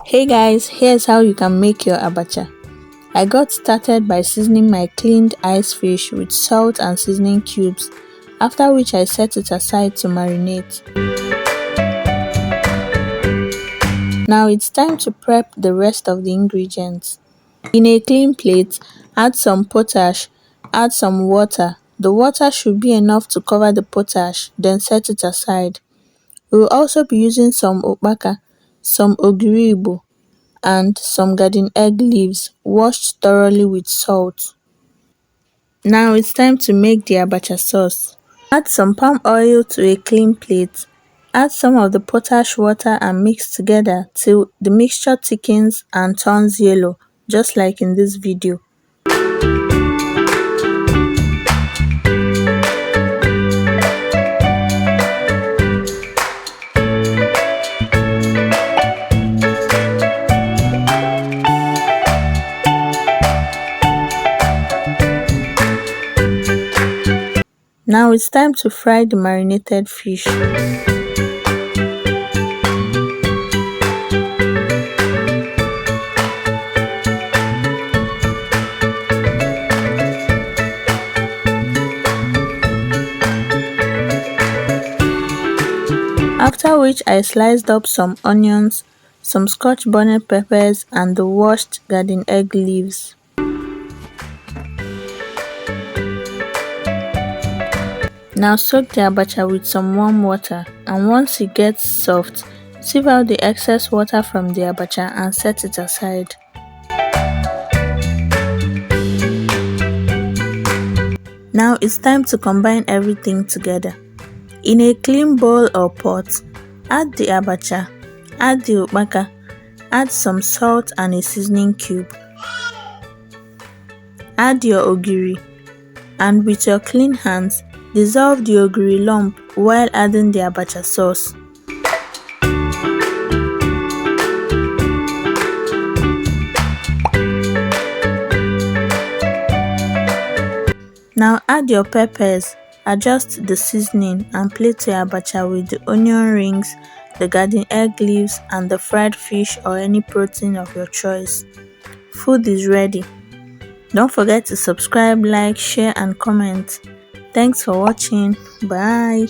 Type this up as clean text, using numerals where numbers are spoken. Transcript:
Hey guys, here's how you can make your abacha. I got started by seasoning my cleaned ice fish with salt and seasoning cubes, after which I set it aside to marinate. Now it's time to prep the rest of the ingredients. In a clean plate, add some potash, add some water. The water should be enough to cover the potash, then set it aside. We will also be using some okpaka, some ogiri and some garden egg leaves washed thoroughly with salt. Now it's time to make the abacha sauce. Add some palm oil to a clean plate. Add some of the potash water and mix together till the mixture thickens and turns yellow, just like in this video. Now it's time to fry the marinated fish. After which I sliced up some onions, some scotch bonnet peppers and the washed garden egg leaves. Now soak the abacha with some warm water, and once it gets soft, sieve out the excess water from the abacha and set it aside. Now it's time to combine everything together. In a clean bowl or pot, add the abacha, add the okpaka, add some salt and a seasoning cube. Add your ogiri, and with your clean hands, dissolve the ogiri lump while adding the abacha sauce. Now add your peppers, adjust the seasoning and plate your abacha with the onion rings, the garden egg leaves and the fried fish or any protein of your choice. Food is ready. Don't forget to subscribe, like, share and comment. Thanks for watching. Bye.